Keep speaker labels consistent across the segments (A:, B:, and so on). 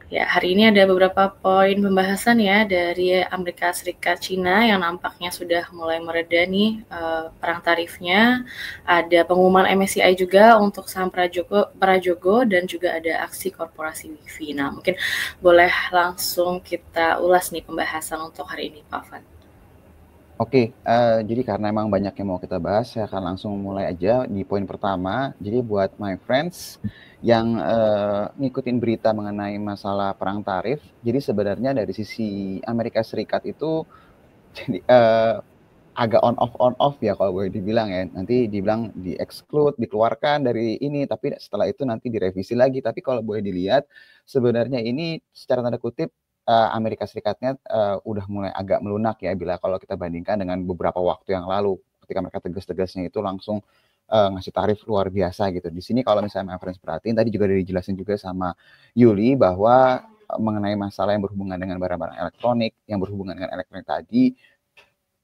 A: Ya, hari ini ada beberapa poin pembahasan ya dari Amerika Serikat Cina yang nampaknya sudah mulai mereda nih perang tarifnya. Ada pengumuman MSCI juga untuk saham Prajogo dan juga ada aksi korporasi WiFi. Nah, mungkin boleh langsung kita ulas nih pembahasan untuk hari ini, Pak Van.
B: Oke, jadi karena emang banyak yang mau kita bahas, saya akan langsung mulai aja di poin pertama. Jadi buat my friends yang ngikutin berita mengenai masalah perang tarif, jadi sebenarnya dari sisi Amerika Serikat itu jadi agak on off ya kalau boleh dibilang ya. Nanti dibilang di exclude, dikeluarkan dari ini, tapi setelah itu nanti direvisi lagi. Tapi kalau boleh dilihat, sebenarnya ini secara tanda kutip Amerika Serikatnya udah mulai agak melunak ya bila kalau kita bandingkan dengan beberapa waktu yang lalu ketika mereka tegas-tegasnya itu langsung ngasih tarif luar biasa gitu. Di sini kalau misalnya my friends perhatiin tadi juga udah dijelasin juga sama Yuli bahwa mengenai masalah yang berhubungan dengan barang-barang elektronik, yang berhubungan dengan elektronik tadi,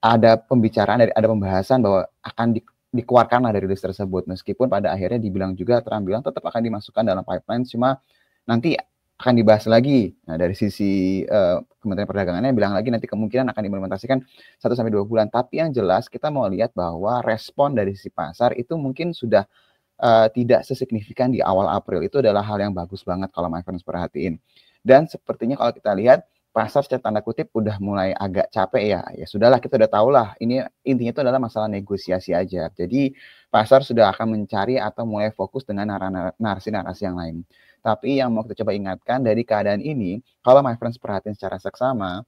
B: ada pembicaraan, ada pembahasan bahwa akan dikeluarkanlah dari list tersebut. Meskipun pada akhirnya dibilang juga, Trump bilang tetap akan dimasukkan dalam pipeline, cuma nanti akan dibahas lagi. Nah, dari sisi Kementerian Perdagangannya bilang lagi nanti kemungkinan akan diimplementasikan 1 sampai 2 bulan. Tapi yang jelas kita mau lihat bahwa respon dari sisi pasar itu mungkin sudah tidak sesignifikan di awal April. Itu adalah hal yang bagus banget kalau my friends perhatiin. Dan sepertinya kalau kita lihat pasar secara tanda kutip udah mulai agak capek ya. Ya sudahlah, kita udah tahu lah. Ini intinya itu adalah masalah negosiasi aja. Jadi pasar sudah akan mencari atau mulai fokus dengan narasi-narasi yang lain. Tapi yang mau kita coba ingatkan dari keadaan ini, kalau my friends perhatiin secara seksama,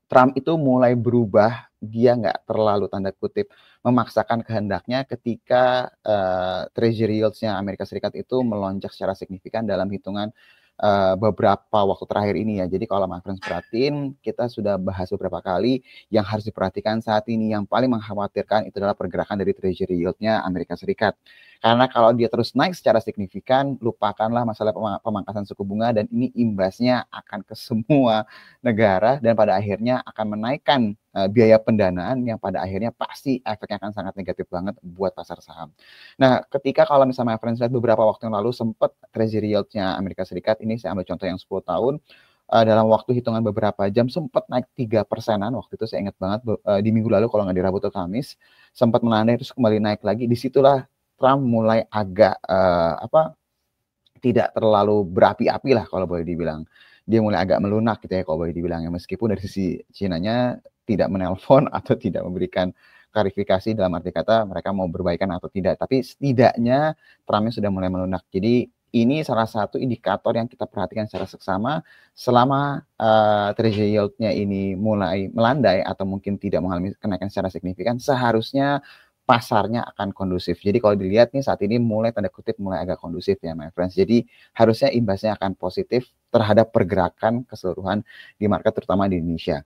B: Trump itu mulai berubah, dia nggak terlalu tanda kutip memaksakan kehendaknya ketika Treasury yields-nya Amerika Serikat itu melonjak secara signifikan dalam hitungan beberapa waktu terakhir ini ya. Jadi kalau my friends perhatiin, kita sudah bahas beberapa kali yang harus diperhatikan saat ini. Yang paling mengkhawatirkan itu adalah pergerakan dari Treasury yield-nya Amerika Serikat. Karena kalau dia terus naik secara signifikan, lupakanlah masalah pemangkasan suku bunga dan ini imbasnya akan ke semua negara dan pada akhirnya akan menaikkan biaya pendanaan yang pada akhirnya pasti efeknya akan sangat negatif banget buat pasar saham. Nah, ketika kalau misalnya friends lihat beberapa waktu yang lalu sempat Treasury yield-nya Amerika Serikat, ini saya ambil contoh yang 10 tahun, dalam waktu hitungan beberapa jam sempat naik 3%-an, waktu itu saya ingat banget di minggu lalu kalau nggak di Rabu atau Kamis, sempat melandai terus kembali naik lagi, disitulah Trump mulai agak tidak terlalu berapi-api lah kalau boleh dibilang. Dia mulai agak melunak gitu ya kalau boleh dibilang ya, meskipun dari sisi Cina-nya tidak menelpon atau tidak memberikan klarifikasi dalam arti kata mereka mau berbaikan atau tidak, tapi setidaknya Trumpnya sudah mulai melunak. Jadi ini salah satu indikator yang kita perhatikan secara seksama selama Treasury yield-nya ini mulai melandai atau mungkin tidak mengalami kenaikan secara signifikan, seharusnya pasarnya akan kondusif. Jadi kalau dilihat nih saat ini mulai tanda kutip mulai agak kondusif ya my friends. Jadi harusnya imbasnya akan positif terhadap pergerakan keseluruhan di market terutama di Indonesia.